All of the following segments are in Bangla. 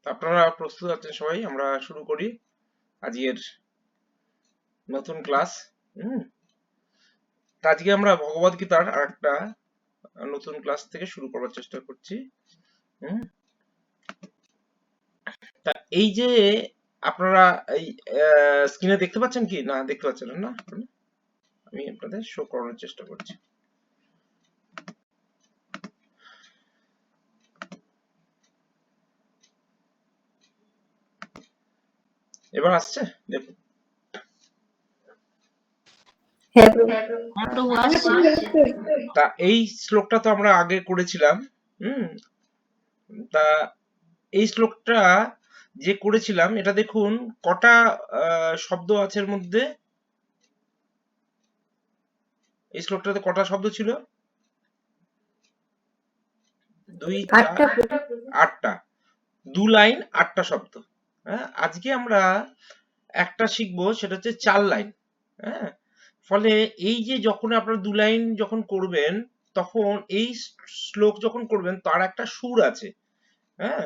আপনারা প্রস্তুত আছেন সবাই? আমরা শুরু করি আজকের নতুন ক্লাস। হুম তা আজকে আমরা ভগবদ গীতার আরেকটা নতুন ক্লাস থেকে শুরু করার চেষ্টা করছি। হুম তা এই যে আপনারা এই স্ক্রিনে দেখতে পাচ্ছেন কি না? দেখতে পাচ্ছেন না? আমি আপনাদের শো করানোর চেষ্টা করছি। এবার আসছে? দেখুন। তা এই শ্লোকটা তো আমরা আগে করেছিলাম। হুম তা এই শ্লোকটা যে করেছিলাম এটা দেখুন কটা শব্দ আছে এর মধ্যে। এই শ্লোকটাতে কটা শব্দ ছিল? 2 4 8টা। 2 লাইন 8টা শব্দ। হ্যাঁ, আজকে আমরা একটা শিখবো, সেটা হচ্ছে 4 লাইন। হ্যাঁ, ফলে এই যে যখন আপনারা 2 লাইন যখন করবেন তখন এই শ্লোক যখন করবেন তার একটা সুর আছে। হ্যাঁ,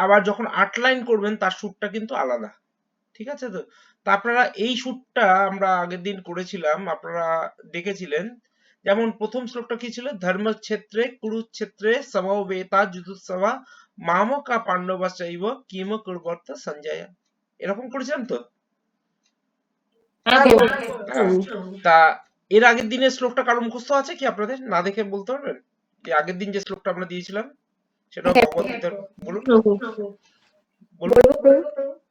আবার যখন 8 লাইন করবেন তার সুরটা কিন্তু আলাদা। ঠিক আছে তো? তা আপনারা এই সুরটা আমরা আগের দিন করেছিলাম, আপনারা দেখেছিলেন। যেমন প্রথম শ্লোকটা কি ছিল? ধর্মক্ষেত্রে কুরুক্ষেত্রে সমবেতা যুযুৎসবা মামকা পাণ্ডবাশ্চৈব কিম কুর্বত সঞ্জয়। এরকম করেছিলাম তো? হ্যাঁ। তা এর আগের দিনের শ্লোকটা কারো মুখস্থ আছে কি আপনাদের? না দেখে বলতে পারবেন? যে আগের দিন যে শ্লোকটা আমরা দিয়েছিলাম সেটা ভগবত গীতার। বলুন বলুন।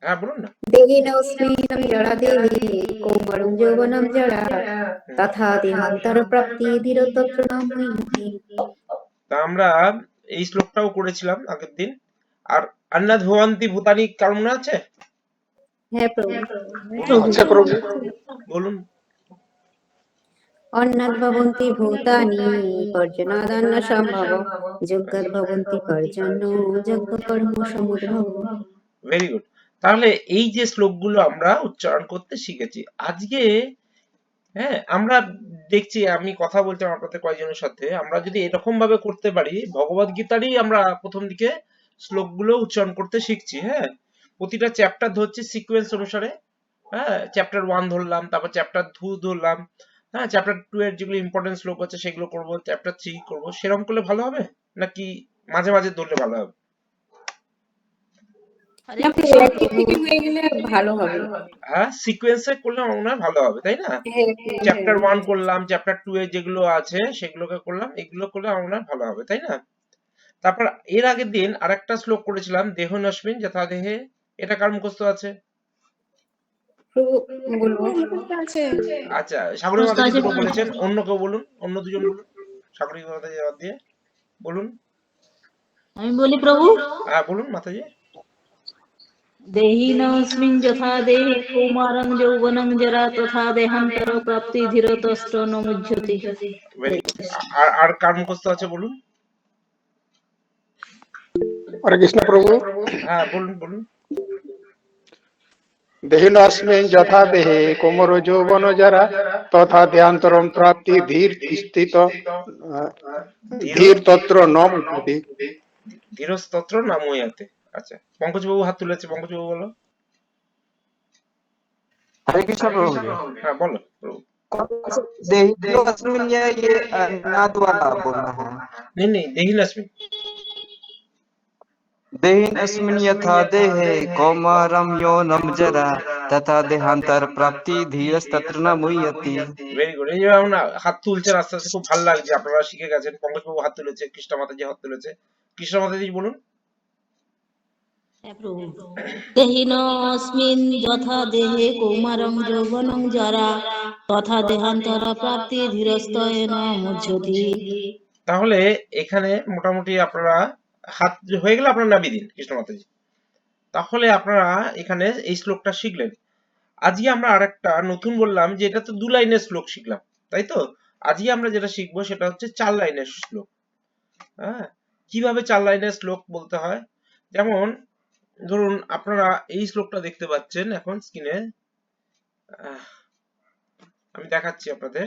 হ্যাঁ বলুন না। দেহিনস্মিন্नं জড়া দেহে কৌমারং যৌবनं জরা তথা দেহান্তর প্রাপ্তি ধীরতত্র ন মুহ্যতি। তা আমরা এই শ্লোকটাও করেছিলাম আগের দিন। আর অন্নাদ ভবন্তি ভূতানি কার মনে আছে? হ্যাঁ প্রভু। বলুন। অন্নাৎ ভবন্তি ভূতানি পর্জন্যাদান্ন সম্ভব যজ্ঞাৎ ভবন্তি পর্জন্য যজ্ঞকর্ম সমুদ্ভব। Very good. তাহলে এই যে শ্লোকগুলো আমরা উচ্চারণ করতে শিখেছি আজকে। হ্যাঁ, আমরা দেখছি, আমি কথা বলছিলাম আপনাদের কয়েকজনের সাথে, আমরা যদি এরকম ভাবে করতে পারি ভগবদ গীতারই আমরা প্রথম দিকে শ্লোকগুলো উচ্চারণ করতে শিখছি। হ্যাঁ, প্রতিটা চ্যাপ্টার ধরছি সিকোয়েন্স অনুসারে। হ্যাঁ, চ্যাপ্টার 1 ধরলাম, তারপর চ্যাপ্টার 2 ধরলাম। হ্যাঁ, চ্যাপ্টার 2 এর যেগুলো ইম্পর্টেন্ট শ্লোক আছে সেগুলো করব, চ্যাপ্টার 3 করব। সেরকম করলে ভালো হবে নাকি মাঝে মাঝে ধরলে ভালো হবে? ভালো হবে। হ্যাঁ, সিকোয়েন্সে করলে আমার মনে হয় ভালো হবে, তাই না? চ্যাপ্টার 1 করলাম, চ্যাপ্টার 2 এ যেগুলো আছে সেগুলোকে করলাম, এগুলো করলে আমার মনে হয় ভালো হবে, তাই না? তারপর এর আগের দিন আরেকটা শ্লোক করেছিলাম, দেহনস্মিন যথা দেহে। এটা কার মুখস্থ আছে? আচ্ছা, সাগরী মাতাজি দুটো বলেছেন, অন্য কেউ বলুন, অন্য দুজন বলুন। সাগরী মাতাজি বাদ দিয়ে বলুন। আমি বলি প্রভু, হ্যাঁ বলুন মাতাজি। দেহিনস্মিन् যথা দেহে কৌমারং যৌবনং জরা তথা দেহান্তর প্রাপ্তি ধীরতস্ত্র ন মুহ্যতি। Very good. আর আর কার মুখস্থ আছে বলুন। হরে কৃষ্ণ প্রভু। হ্যাঁ বলুন বলুন। দেহিনস্মিन् যথা দেহে কোমর যৌবন জরা তথা দেহান্তরম প্রাপ্তি ধীর স্থিত ধীর তত্র ন মুহ্যতি। ধীরস্তত্র নাময়াতে। আচ্ছা, পঙ্কজবাবু হাত তুলেছে, পঙ্কজবাবু বলো। हरे कृष्ण प्रभु जी। হ্যাঁ बलो प्रभु। देहिनोऽस्मिन् ये नाद वाला बोलना है। नहीं नहीं, देहिनस्मिन्। देहिनस्मिन् यथा देहे कौमारं यौनं जरा तथा देहान्तर प्राप्ति धीरस्तत्र न मुह्यति। Very good. এই যে আমরা হাত তুলছেন আস্তে আস্তে, খুব ভালো লাগছে, আপনারা শিখে গেছেন। পঙ্কজবাবু হাত তুলেছে, কৃষ্ণ মাতাজি হাত তুলেছে। কৃষ্ণ মাতাজি বলুন। দেহিনস্মিन् যথা দেহে কৌমারং যৌবনং জরা তথা দেহান্তর প্রাপ্তি ধীরস্তয়ে ন মুহ্যতি। তাহলে এখানে মোটামুটি আপনারা হাত হয়ে গেলে আপনারা নামিয়ে দিন কৃষ্ণ মাতাজি। তাহলে আপনারা এখানে এই শ্লোকটা শিখলেন। আজকে আমরা আরেকটা নতুন বললাম যে এটা তো 2 লাইনের শ্লোক শিখলাম, তাই তো? আজকে আমরা যেটা শিখবো সেটা হচ্ছে 4 লাইনের শ্লোক। হ্যাঁ, কিভাবে 4 লাইনের শ্লোক বলতে হয়? যেমন ধরুন আপনারা এই শ্লোকটা দেখতে পাচ্ছেন এখন স্ক্রিনে। আমি দেখাচ্ছি আপনাদের।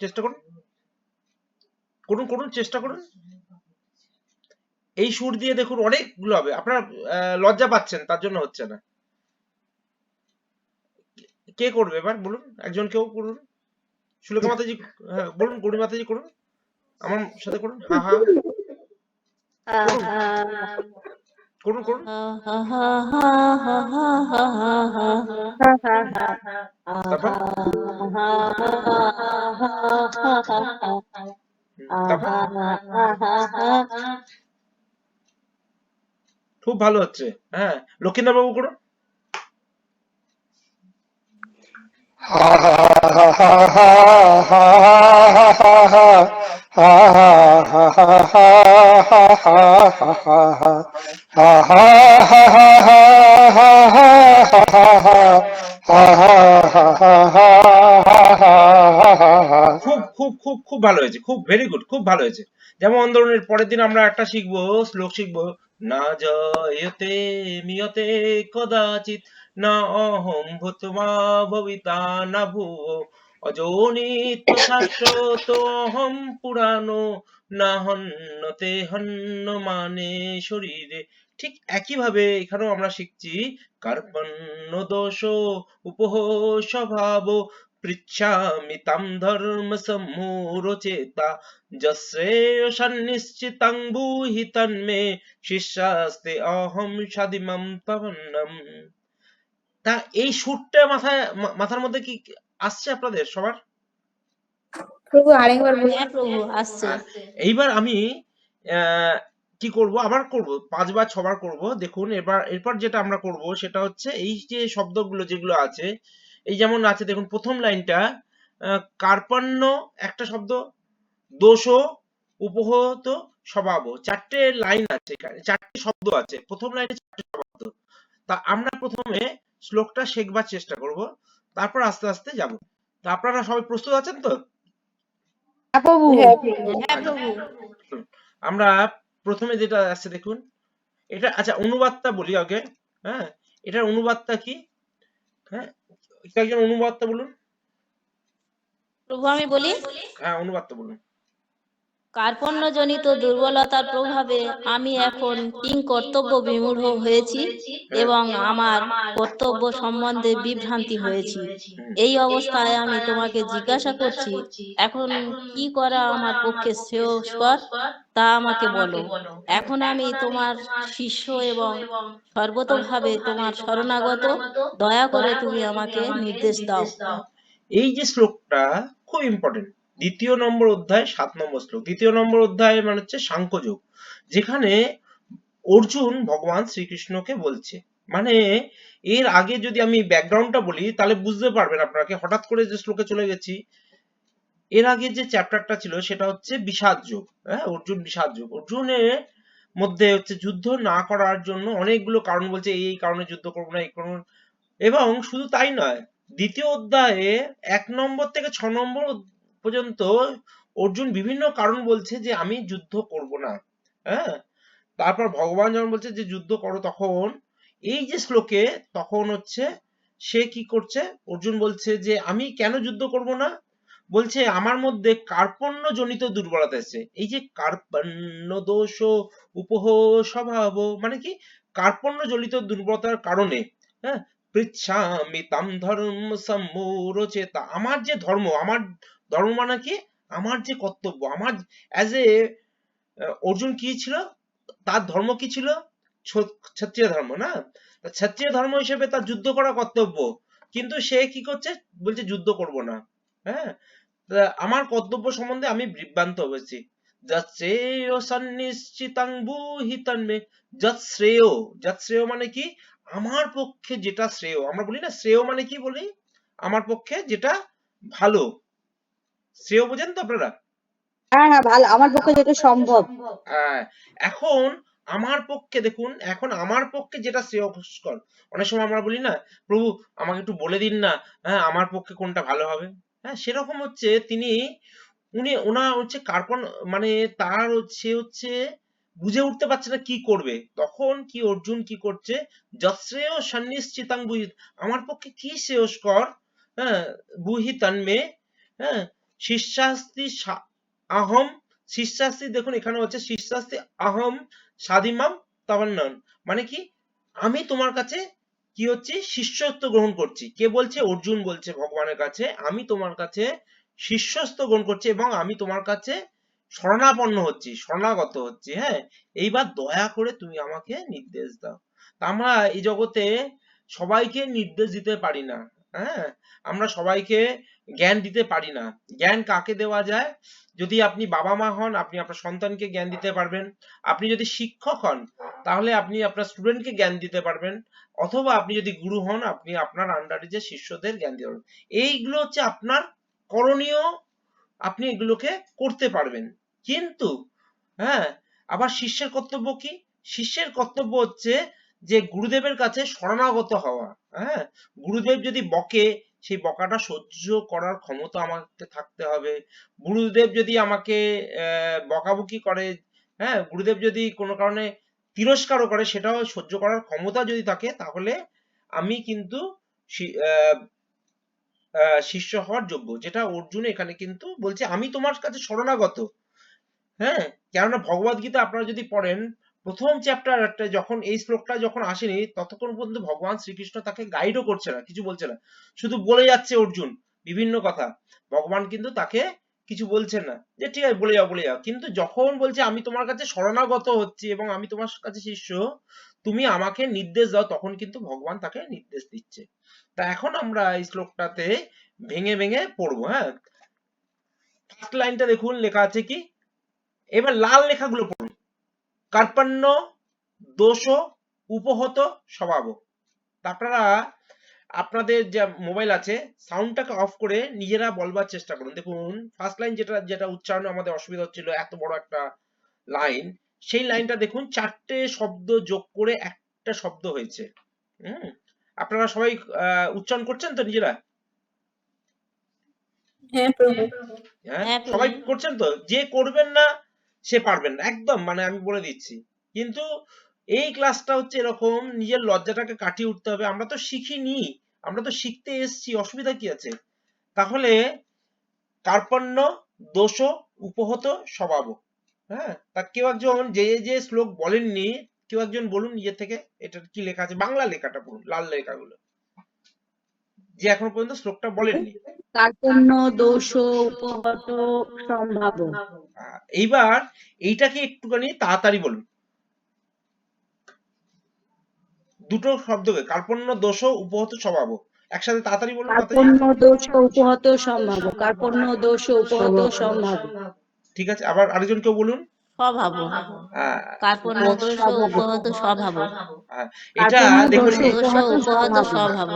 চেষ্টা করুন, করুন করুন চেষ্টা করুন। এই সুর দিয়ে দেখুন অনেকগুলো হবে। আপনারা লজ্জা পাচ্ছেন তার জন্য হচ্ছে না। কে করবে এবার বলুন, একজন কেউ করুন। সুলেখা মাতাজি, হ্যাঁ বলুন, গৌরী মাতাজি করুন, আমার সাথে করুন, হা হা করুন করুন করুন। তারপর তারপর খুব ভালো হচ্ছে। হ্যাঁ, লক্ষিন্দর বাবু করুন। খুব খুব খুব খুব ভালো হয়েছে, খুব ভেরি গুড, খুব ভালো হয়েছে। যেমন ধরুন এর পরের দিন আমরা একটা শিখবো, শ্লোক শিখবো, না জয়তে মিয়তে কদাচিৎ না অহম ভূত্মা ভবিতা না ভুবো অজনিত্ব শাশ্বত অহম পুরানো না হন্যতে হন্য মানে শরীরে। ঠিক একইভাবে এখানেও আমরা শিখছি কার্পণ্য দোষ উপহ স্বভাব পৃচ্ছামি তাম ধর্ম সম্মূঢ়চেতা যশ্রেয়সন্নিশ্চিতাং ব্রূহি তন্মে শিষ্যাস্তে অহং সাদিমম তবন্নম। তা এই সুরটা মাথার মধ্যে কি আসছে আপনাদের সবার? প্রভু আরেকবার বলুন। হ্যাঁ প্রভু, আসছে। এইবার আমি কি করব, আবার করব, 5 বার 6 বার করব। দেখুন এরপর যেটা আমরা করব সেটা হচ্ছে এই যে শব্দগুলো যেগুলো আছে, এই যেমন আছে দেখুন প্রথম লাইনটা কার্পণ্য একটা শব্দ, দোষ উপহত স্বভাব, 4টে লাইন আছে এখানে, 4টে শব্দ আছে প্রথম লাইনে, 4টে শব্দ। তা আমরা প্রথমে শ্লোকটা শেখবার চেষ্টা করব, তারপর আস্তে আস্তে যাব। তা আপনারা সবাই প্রস্তুত আছেন তো? হ্যাঁ প্রভু। হ্যাঁ প্রভু। আমরা প্রথমে যেটা আছে দেখুন, এটা আচ্ছা অনুবাদটা বলি আগে। হ্যাঁ, এটার অনুবাদটা কি? হ্যাঁ, একজন অনুবাদটা বলুন। প্রভু আমি বলি, হ্যাঁ, অনুবাদটা বলুন। কার্পণ্যজনিত দুর্বলতার প্রভাবে আমি এখন কিংকর্তব্য বিমূঢ় হয়েছি হ্যাঁ। এবং আমার কর্তব্য সম্বন্ধে বিভ্রান্তি হয়েছি। এই অবস্থায় আমি তোমাকে জিজ্ঞাসা করছি, এখন কি করা আমার পক্ষে শ্রেয়স্কর তা আমাকে বলো। এখন আমি তোমার শিষ্য এবং সর্বতোভাবে তোমার শরণাগত, দয়া করে তুমি আমাকে নির্দেশ দাও। এই যে শ্লোকটা খুব ইম্পর্টেন্ট, 2 নম্বর অধ্যায় 7 নম্বর শ্লোক। 2 নম্বর অধ্যায় মানে হচ্ছে সাংখ্যযোগ, যেখানে অর্জুন ভগবান শ্রীকৃষ্ণকে বলছে। মানে এর আগে যদি আমি ব্যাকগ্রাউন্ডটা বলি তাহলে বুঝতে পারবেন আপনাকে, হঠাৎ করে যে শ্লোকে চলে গেছি। এর আগে যে চ্যাপ্টারটা ছিল সেটা হচ্ছে বিষাদ যোগ। হ্যাঁ, অর্জুন বিষাদ যোগ। অর্জুনের মধ্যে হচ্ছে যুদ্ধ না করার জন্য অনেকগুলো কারণ বলছে, এই কারণে যুদ্ধ করবো না, এই কারণ। এবং শুধু তাই নয়, 2য় অধ্যায়ে 1 নম্বর থেকে 6 নম্বর পর্যন্ত অর্জুন বিভিন্ন কারণ বলছে যে আমি যুদ্ধ করব না। হ্যাঁ, তারপর ভগবান যখন বলছে যে যুদ্ধ করো, তখন এই যে শ্লোকে তখন হচ্ছে সে কি করছে, অর্জুন বলছে যে আমি কেন যুদ্ধ করব না, বলছে আমার মধ্যে কার্পণ্য জনিত দুর্বলতা এসেছে। এই যে কার্পণ্য দোষ উপহ স্বভাব মানে কি, কার্পণ্য জনিত দুর্বলতার কারণে, হ্যাঁ, পৃচ্ছামি তাম ধর্ম সম্মূঢ়চেতা, আমার যে ধর্ম, আমার ধর্ম মানে কি, আমার যে কর্তব্য, আমার অ্যাজ এ অর্জুন কি ছিল, তার ধর্ম কি ছিল, ক্ষত্রিয় ধর্ম না? ক্ষত্রিয় ধর্ম হিসেবে তার যুদ্ধ করা কর্তব্য, কিন্তু সে কি করছে, বলছে যুদ্ধ করব না। হ্যাঁ, আমার কর্তব্য সম্বন্ধে আমি বিভ্রান্ত হয়েছি। যৎশ্রেয় সন্নিশ্চিতাং ব্রূহি তন্মে। যৎশ্রেয়, যৎশ্রেয় মানে কি, আমার পক্ষে যেটা শ্রেয়। আমরা বলি না শ্রেয় মানে কি বলি, আমার পক্ষে যেটা ভালো। শ্রেয় বোঝেন তো আপনারা? হ্যাঁ হ্যাঁ, ভালো, আমার পক্ষে যেটা সম্ভব। হ্যাঁ, এখন আমার পক্ষে দেখুন, এখন আমার পক্ষে যেটা শ্রেয়স্কর। অনেক সময় আমরা বলি না, প্রভু আমাকে একটু বলে দিন না, হ্যাঁ আমার পক্ষে কোনটা ভালো হবে। হ্যাঁ, সেরকম হচ্ছে তিনি, ওনার হচ্ছে কার্পণ, মানে তার হচ্ছে বুঝে উঠতে পারছে না কি করবে। তখন কি অর্জুন কি করছে, যশ্রেয় সন্নিশ্চিতাং বুহি, আমার পক্ষে কি শ্রেয়স্কর, হ্যাঁ, বুহি তন্মে, হ্যাঁ, শিষ্যাস্তি আহম শিষ্যাস্তি, দেখুন এখানে হচ্ছে শিষ্যাস্তি আহম সাদিমাম তাবান্নন, মানে কি আমি তোমার কাছে কি হচ্ছে শিষ্যত্ব গ্রহণ করছি। কে বলছে? অর্জুন বলছে ভগবানের কাছে, আমি তোমার কাছে শিষ্যত্ব গ্রহণ করছি এবং আমি তোমার কাছে শরণাপন্ন হচ্ছি, শরণাগত হচ্ছি। হ্যাঁ, এইবার দয়া করে তুমি আমাকে নির্দেশ দাও। তা আমরা এই জগতে সবাইকে নির্দেশ দিতে পারি না। হ্যাঁ, আমরা সবাইকে জ্ঞান দিতে পারি না। জ্ঞান কাকে দেওয়া যায়? যদি আপনি বাবা মা হন, আপনি আপনার সন্তানকে জ্ঞান দিতে পারবেন। আপনি যদি শিক্ষক হন, তাহলে আপনি আপনার স্টুডেন্টকে জ্ঞান দিতে পারবেন। অথবা আপনি যদি গুরু হন, আপনি আপনার আন্ডারে যে শিষ্যদের জ্ঞান দিতে পারবেন। এইগুলো হচ্ছে আপনার করণীয়, আপনি এগুলোকে করতে পারবেন। কিন্তু হ্যাঁ, আবার শিষ্যের কর্তব্য কি? শিষ্যের কর্তব্য হচ্ছে যে গুরুদেবের কাছে শরণাগত হওয়া। হ্যাঁ, গুরুদেব যদি বকে, সেই বকাটা সহ্য করার ক্ষমতা আমাকে থাকতে হবে। গুরুদেব যদি আমাকে বকাবকি করে, হ্যাঁ, গুরুদেব যদি কোনো কারণে তিরস্কারও করে, সেটাও সহ্য করার ক্ষমতা যদি থাকে, তাহলে আমি কিন্তু শিষ্য হওয়ার যোগ্য। যেটা অর্জুন এখানে কিন্তু বলছে আমি তোমার কাছে শরণাগত। হ্যাঁ, কেননা ভগবদ গীতা আপনারা যদি পড়েন, প্রথম চ্যাপ্টার যখন এই শ্লোকটা যখন আসেনি, ততক্ষণ পর্যন্ত ভগবান শ্রীকৃষ্ণ তাকে গাইডও করছে না, কিছু বলছে না, শুধু বলে যাচ্ছে অর্জুন বিভিন্ন কথা। ভগবান কিন্তু তাকে কিছু বলছেন না, যে ঠিক আছে বলে যাও বলে যাও। কিন্তু যখন বলছে আমি তোমার কাছে শরণাগত হচ্ছি এবং আমি তোমার কাছে শিষ্য, তুমি আমাকে নির্দেশ দাও, তখন কিন্তু ভগবান তাকে নির্দেশ দিচ্ছে। তা এখন আমরা এই শ্লোকটাতে ভেঙে ভেঙে পড়বো। হ্যাঁ, ফার্স্ট লাইনটা দেখুন লেখা আছে কি, এবার লাল লেখাগুলো পড়ুন। কার্পণ্য দোষ উপহত স্বভাব। আপনারা আপনাদের যে মোবাইল আছে, সাউন্ডটাকে অফ করে নিজেরা বলবার চেষ্টা করুন। দেখুন ফার্স্ট লাইন যেটা যেটা উচ্চারণে আমাদের অসুবিধা হচ্ছিল, এত বড় একটা লাইন, সেই লাইনটা দেখুন চারটে শব্দ যোগ করে একটা শব্দ হয়েছে। আপনারা সবাই উচ্চারণ করছেন তো নিজেরা? হ্যাঁ প্রভু। হ্যাঁ, হ্যাঁ সবাই প্রভু। করছেন তো? যে করবেন না সে পারবেন না একদম, মানে আমি বলে দিচ্ছি। কিন্তু এই ক্লাসটা হচ্ছে এরকম, নিজের লজ্জাটাকে কাটিয়ে উঠতে হবে। আমরা তো শিখিনি, আমরা তো শিখতে এসেছি, অসুবিধা কি আছে? তাহলে কার্পণ্য দোষ উপহত স্বভাব। হ্যাঁ, তা কেউ একজন যে যে শ্লোক বলেননি, কেউ একজন বলুন নিজে থেকে, এটা কি লেখা আছে? বাংলা লেখাটা পড়ুন, লাল লেখাগুলো, যে এখনো পর্যন্ত শ্লোকটা বলেননি। কার্পণ্য দোষ উপহত সম্ভাব্য। এইবার এইটাকে একটুখানি তাড়াতাড়ি বলুন, দুটো শব্দকে, কার্পণ্য দোষ উপহত স্বভাব, একসাথে তাড়াতাড়ি বলুন, তাড়াতাড়ি। কার্পণ্য দোষ উপহত সম্ভাব্য। কার্পণ্য দোষ উপহত সম্ভাব্য। ঠিক আছে, আবার আরেকজন কেউ বলুন। স্বভাব। কার্পণ্য দোষ উপহত স্বভাব। এটা দেখুন, দোষ উপহত স্বভাব।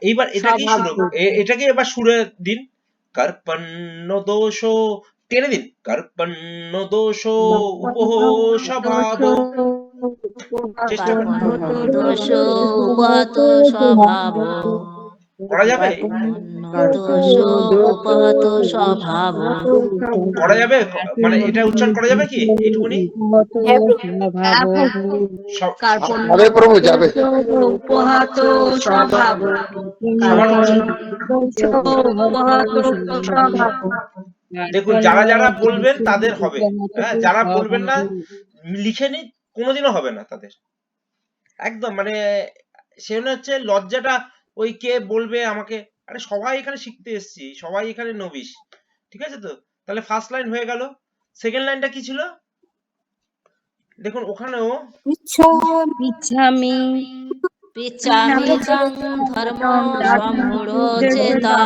এইবার এটাকেই সুরে, এটাকে এবার সুরে দিন। কার্পণ্য দোষ, টেনে দিন, কার্পণ্য দোষ উপহ স্বভাব। চেষ্টা করুন, দোষ উপহত স্বভাব। করা যাবে? দোষ উপহত স্বভাব। করা যাবে? মানে এটা উচ্চারণ করা যাবে কি এইটুকুনি? হবে প্রভু, যাবে। উপহত স্বভাব। সবার দেখুন, যারা যারা বলবেন তাদের হবে, হ্যাঁ, যারা বলবেন না লিখে নি, কোনোদিনও হবে না তাদের। একদম মানে সে হচ্ছে লজ্জাটা, ওই কে বলবে আমাকে, আরে সবাই এখানে শিখতে এসছি, সবাই এখানে নবিশ, ঠিক আছে তো? তাহলে ফার্স্ট লাইন হয়ে গেল। সেকেন্ড লাইনটা কি ছিল দেখুন, ওখানেও ইচ্ছামি পৃচ্ছামি চাং ধর্ম সম্মূঢ়চেতা।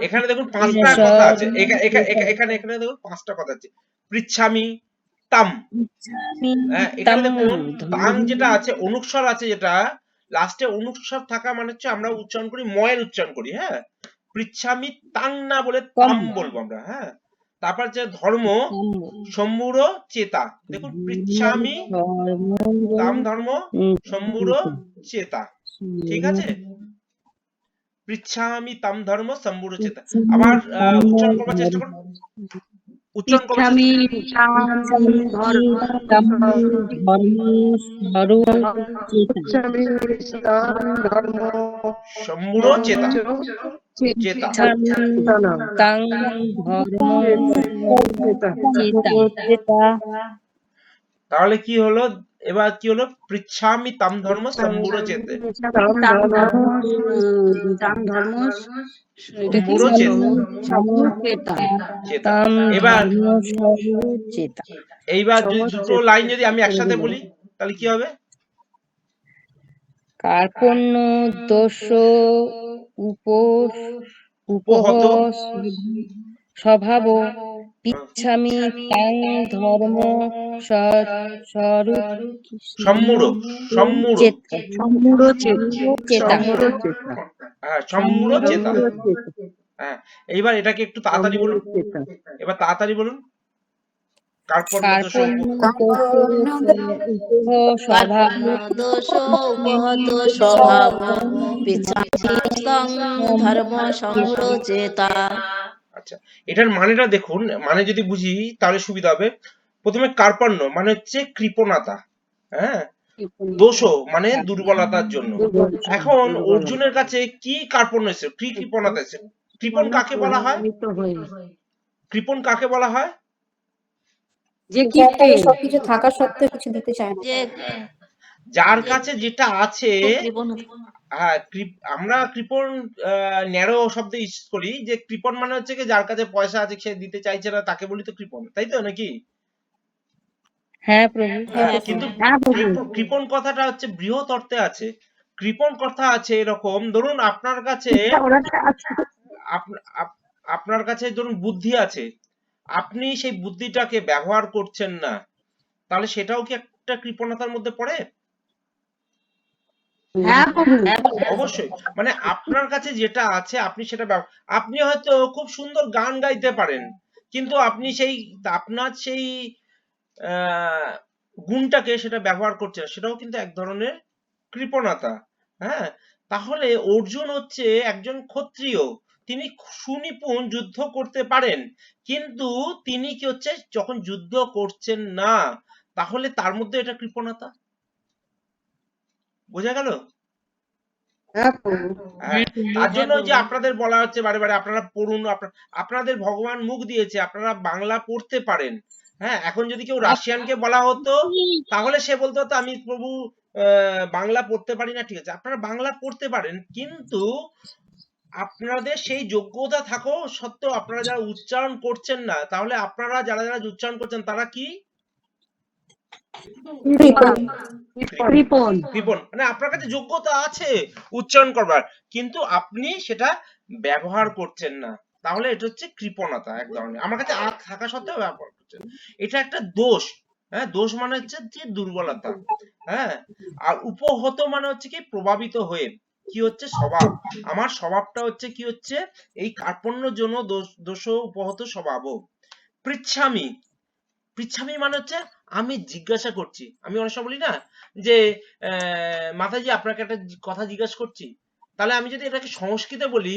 এখানে দেখুন পাঁচটা কথা আছে, এখানে এখানে দেখুন পাঁচটা কথা আছে। পৃচ্ছামি তাম, এখানে দেখুন তাং যেটা আছে, অনুস্বর আছে, যেটা লাস্টে অনুস্বর থাকা মানে হচ্ছে আমরা উচ্চারণ করি, ময়ের উচ্চারণ করি। হ্যাঁ, পৃচ্ছামি তাং না বলে তাম বলবো আমরা। হ্যাঁ, তারপর যে ধর্ম সম্মূঢ় চেতা, দেখুন পৃচ্ছামি তাম ধর্ম সম্মূঢ় চেতা, ঠিক আছে? পৃচ্ছামি তাম ধর্ম সম্মূঢ় চেতা। আবার উচ্চারণ করবার চেষ্টা করুন, উচ্চারণ করবার সম্মূঢ় চেতা। চেতা তাং ধর্ম চেতা। তাহলে কি হলো, এবার কি হলো, পৃচ্ছামি তাম ধর্ম সম্বুর চেতে, সম্বুর চেতা। এবার এইবার যদি দুটো লাইন যদি আমি একসাথে বলি তাহলে কি হবে? কার্পণ্য দোষ উপহত স্বভাব পিচ্ছামি তাং ধর্ম সম্মূঢ় সম্মূঢ় চেতা। হ্যাঁ, সম্মূঢ় চেতা। হ্যাঁ, এইবার এটাকে একটু তাড়াতাড়ি বলুন, এবার তাড়াতাড়ি বলুন। কার্পণ্য দোষ কার্পণ্য দোষ উপহত স্বভাব পিচ্ছামি তাং ধর্ম সম্মূঢ় চেতা। আচ্ছা, এটার মানেটা দেখুন, মানে যদি বুঝি তাহলে সুবিধা হবে। প্রথমে কার্পণ্য মানে হচ্ছে কৃপণতা, হ্যাঁ, দোষ মানে দুর্বলতার জন্য। এখন অর্জুনের কাছে কি কার্পণ্য এসে, কি কৃপণতা এসে? কৃপণ কাকে বলা হয়? কৃপণ কাকে বলা হয়? যার কাছে সবকিছু থাকা সত্ত্বেও কিছু দিতে চায় না। যে যার কাছে যেটা আছে, কৃপণ হ্যাঁ, আমরা কৃপণ ন্যারো শব্দ ইউজ করি, যে কৃপণ মানে হচ্ছে কি যার কাছে পয়সা আছে সে দিতে চাইছে না, তাকে বলি তো কৃপণ, তাই তো নাকি? হ্যাঁ প্রভু। হ্যাঁ, কিন্তু কৃপণ কথাটা হচ্ছে বৃহৎ অর্থে আছে। কৃপণ কথা আছে এরকম, ধরুন আপনার কাছে আপনার কাছে ধরুন বুদ্ধি আছে, আপনি সেই বুদ্ধিটাকে ব্যবহার করছেন না, তাহলে সেটাও কি একটা কৃপণতার মধ্যে পড়ে? অবশ্যই। মানে আপনার কাছে যেটা আছে আপনি সেটা আপনি হয়তো খুব সুন্দর গান গাইতে পারেন, কিন্তু আপনি সেই আপনার সেই গুণটাকে সেটা ব্যবহার করছেন, সেটাও কিন্তু এক ধরনের কৃপণতা। হ্যাঁ, তাহলে অর্জুন হচ্ছে একজন ক্ষত্রিয়, তিনি সুনিপুণ যুদ্ধ করতে পারেন, কিন্তু তিনি কি হচ্ছে যখন যুদ্ধ করছেন না, তাহলে তার মধ্যে এটা কৃপণতা। বোঝা গেল? হ্যাঁ, তার জন্য যে আপনাদের বলা হচ্ছে বারে বারে আপনারা পড়ুন, আপনাদের ভগবান মুখ দিয়েছে, আপনারা বাংলা পড়তে পারেন। হ্যাঁ, এখন যদি কেউ রাশিয়ানকে বলা হতো তাহলে সে বলতো হতো আমি প্রভু বাংলা পড়তে পারি না, ঠিক আছে, আপনারা বাংলা পড়তে পারেন, কিন্তু আপনাদের সেই যোগ্যতা থাকো সত্ত্বেও আপনারা যারা উচ্চারণ করছেন না, তাহলে আপনারা যারা যারা উচ্চারণ করছেন তারা কি? কৃপণ। মানে আপনার কাছে যোগ্যতা আছে উচ্চারণ করবার, কিন্তু আপনি সেটা ব্যবহার করছেন না, তাহলে এটা হচ্ছে কৃপণতা এক ধরনের। আমার কাছে থাকা সত্ত্বেও ব্যবহার করছেন, এটা একটা দোষ। হ্যাঁ, দোষ মানে হচ্ছে যে দুর্বলতা। হ্যাঁ, আর উপহত মানে হচ্ছে কি প্রভাবিত হয়ে, কি হচ্ছে স্বভাব, আমার স্বভাবটা হচ্ছে কি হচ্ছে এই কার্পণ্যের জন্য দোষ উপহত স্বভাব। পৃচ্ছামি, পৃচ্ছামি মানে হচ্ছে আমি জিজ্ঞাসা করছি। আমি অনেক সময় বলি না যে মাতাজি আপনাকে একটা কথা জিজ্ঞাসা করছি, তাহলে আমি যদি এটাকে সংস্কৃতে বলি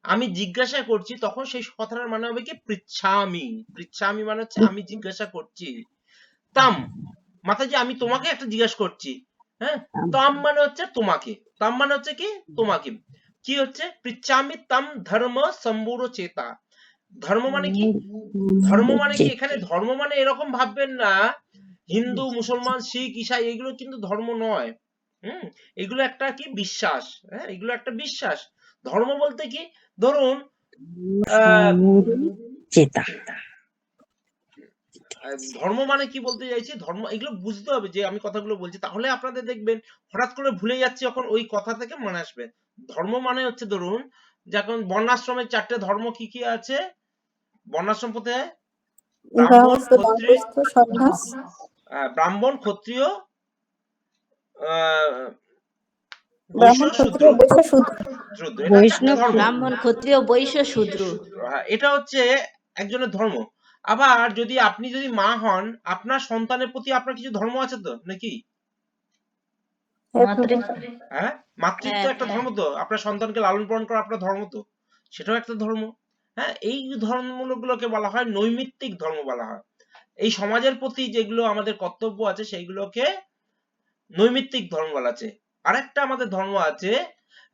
আমি জিজ্ঞাসা করছি, তখন সেই কথাটার মানে হবে কি পৃচ্ছামি। পৃচ্ছামি মানে হচ্ছে আমি জিজ্ঞাসা করছি। তাম, মাতাজি আমি তোমাকে একটা জিজ্ঞাসা করছি। হ্যাঁ, তাম মানে হচ্ছে তোমাকে, তাম মানে হচ্ছে কি তোমাকে, কি হচ্ছে পৃচ্ছামি তাম ধর্ম সম্বুর চেতা। ধর্ম মানে কি? ধর্ম মানে কি, এখানে ধর্ম মানে এরকম ভাববেন না হিন্দু মুসলমান শিখ ঈসাই, এগুলো কিন্তু ধর্ম নয়। এগুলো একটা কি বিশ্বাস। হ্যাঁ, এগুলো একটা বিশ্বাস। ধর্ম বলতে কি, ধরুন ধর্ম মানে কি বলতে চাইছি, ধর্ম এগুলো বুঝতে হবে যে আমি কথাগুলো বলছি, তাহলে আপনাদের দেখবেন হঠাৎ করে ভুলে যাচ্ছে যখন ওই কথা থেকে মনে আসবে। ধর্ম মানে হচ্ছে ধরুন যখন বর্ণাশ্রমের 4টে ধর্ম কি কি আছে, বর্ণাশ্রম পথে ব্রাহ্মণ ক্ষত্রিয়, ব্রাহ্মণ ক্ষত্রিয় বৈশ্য শূদ্র, ব্রাহ্মণ ক্ষত্রিয় বৈশ্য শূদ্র, এটা হচ্ছে একজনের ধর্ম। আবার যদি আপনি যদি মা হন, আপনার সন্তানের প্রতি আপনার কিছু ধর্ম আছে তো নাকি? হ্যাঁ, মাতৃত্ব একটা ধর্ম তো, আপনার সন্তানকে লালন পালন করা আপনার ধর্ম তো, সেটাও একটা ধর্ম। হ্যাঁ, এই ধর্মগুলোকে বলা হয় নৈমিত্তিক ধর্ম বলা হয়। এই সমাজের প্রতি যেগুলো আমাদের কর্তব্য আছে সেইগুলোকে নৈমিত্তিক ধর্ম বলা আছে। আরেকটা আমাদের ধর্ম আছে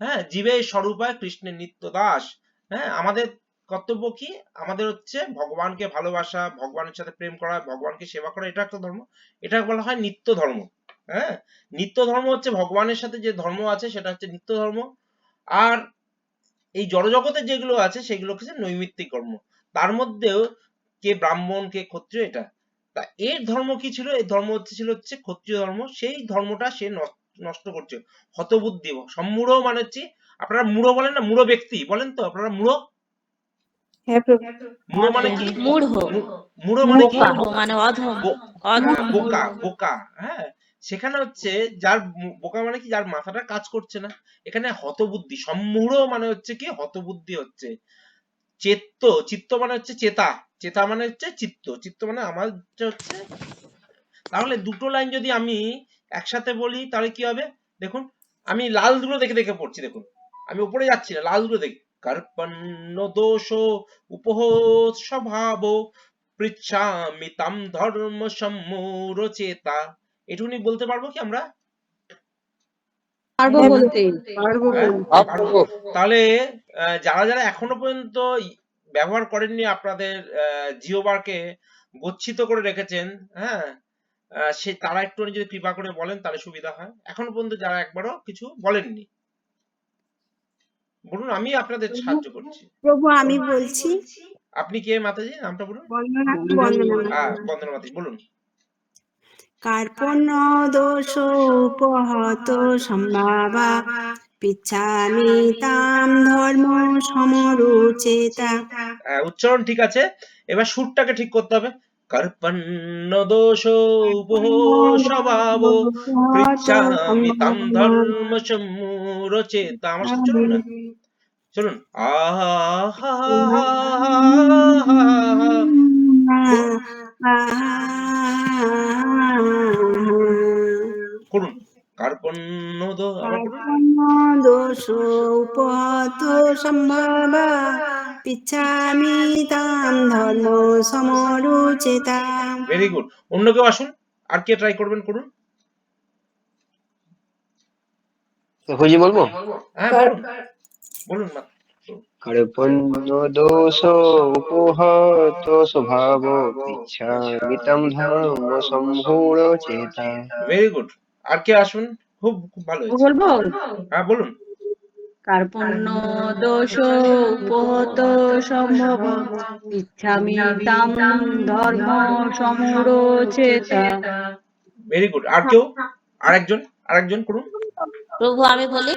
হ্যাঁ, জীবের স্বরূপায় কৃষ্ণের নিত্য দাস। হ্যাঁ, আমাদের কর্তব্য কি? আমাদের হচ্ছে ভগবানকে ভালোবাসা, ভগবানের সাথে প্রেম করা, ভগবানকে সেবা করা, এটা একটা ধর্ম। এটা বলা হয় নিত্য ধর্ম। হ্যাঁ, নিত্য ধর্ম হচ্ছে ভগবানের সাথে যে ধর্ম আছে সেটা হচ্ছে নিত্য ধর্ম। আর এই জড়জগতে যেগুলো আছে সেগুলো হচ্ছে নৈমিত্তিক কর্ম। তার মধ্যেও কে ব্রাহ্মণ কে ক্ষত্রিয় এটা। তা এর ধর্ম কি ছিল? এর ধর্ম ছিল হচ্ছে ক্ষত্রিয় ধর্ম। সেই ধর্মটা সে নষ্ট করছে। হতবুদ্ধি সম্মূঢ় মানে হচ্ছে, আপনারা মূঢ় বলেন না, মূঢ় ব্যক্তি বলেন তো আপনারা মূঢ়? হ্যাঁ প্রভু। মূঢ় মানে কি? মূঢ়, মূঢ় মানে কি? বোকা। মূঢ় মানে অধম, হ্যাঁ, অধম মূঢ়। বোকা বোকা। হ্যাঁ, সেখানে হচ্ছে যার বোকা মানে কি? যার মাথাটা কাজ করছে না। এখানে হতবুদ্ধি, সম্মূঢ় মানে হচ্ছে কি? হতবুদ্ধি হচ্ছে। চিত্ত মানে হচ্ছে চেতা, চেতা মানে হচ্ছে চিত্ত, চিত্ত মানে আমার হচ্ছে। তাহলে দুটো লাইন যদি আমি একসাথে বলি তাহলে কি হবে? দেখুন, আমি লাল দুটো দেখে দেখে পড়ছি। দেখুন, আমি উপরে যাচ্ছি না, লাল দুটো দেখি। কার্পণ্য দোষ উপহ স্বভাব পৃচ্ছামি তাম ধর্ম সম্মূঢ় চেতা। এটুকুনি বলতে পারবো কি আমরা? পারবো বলতে, পারবো হ্যাঁ, বলতে। পারবো। তাহলে যারা যারা এখনো পর্যন্ত ব্যবহার করেননি, আপনাদের জিওবারকে গচ্ছিত করে রেখেছেন, হ্যাঁ, সে তারা একটু যদি কৃপা করে বলেন তাহলে সুবিধা হয়। এখনো পর্যন্ত যারা একবারও কিছু বলেননি, বলুন, আমি আপনাদের সাহায্য করছি। প্রভু আমি বলছি, আপনি কে মাতাজি? নামটা বলুন। বন্দনা বন্দনা বন্দনা মাতাজি, বলুন। কার্পণ্য দোষ উপহত সম্ভাবা পিচ্ছামি তাম ধর্ম সমরুচেতা। উচ্চারণ ঠিক আছে, এবার সুরটাকে ঠিক করতে হবে। কার্পণ্য দোষ উপহ স্বভাব পৃচ্ছামি তাম ধর্ম সম্মূঢ় চেতা। আমার সাথে চলুন না, চলুন। আহা করুন। কার্পণ্য আবার করুন। কার্পণ্য দোষ উপহত সম্ভাবা পিচ্ছামি তাম ধর্ম সমরুচেতা। Very good. অন্য কেউ আসুন, আর কে ট্রাই করবেন করুন। হুজি বলবো? হ্যাঁ বলুন, বলুন মা। কার্পণ্য দোষ উপহত স্বভাব পিচ্ছামি তম ধর্ম সম্মূঢ় চেতা। Very good. আর কে আসুন, খুব খুব ভালো হয়েছে। বলবো? হ্যাঁ বলুন। কার্পণ্য দোষ উপহত সম্ভব ইচ্ছামি তাম ধর্ম সমুরোচেতা। Very good. আর কেউ? আরেকজন, আরেকজন করুন। প্রভু আমি বলি,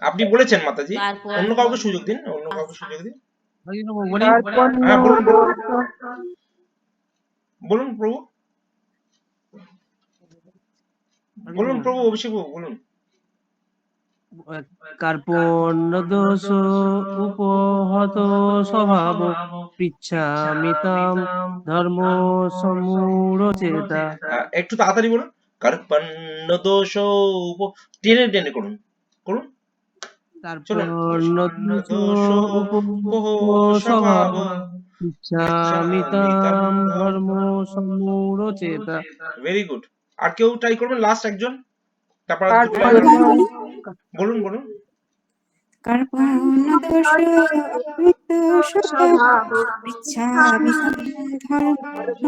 আপনি বলেছেন মাতাজি, অন্য কার্পণ্য, কাউকে সুযোগ দিন, অন্য কাউকে সুযোগ দিন। কার্পণ্য হ্যাঁ বলুন, দোষ বলুন প্রভু, বলুন প্রভু, অভিষেক বাবু বলুন। কার্পণ্য দোষ উপহত স্বভাব পৃচ্ছামি তাম ধর্ম সমুরচেতা। একটু তাড়াতাড়ি বলুন। কার্পণ্য দোষ টেনে টেনে করুন, করুন। চলুন। কার্পণ্য দোষ দোষ উপহত স্বভাব স্বভাব পৃচ্ছামি তাম ধর্ম সমুরচেতা। Very good. আর কেউ ট্রাই করবেন? লাস্ট একজন, তারপর আর দুটো লাইন প্রভু হবে। আমি বলি। বলুন বলুন। কার্পণ্য দোষ অকৃত স্বভাব ইচ্ছামি ধর্ম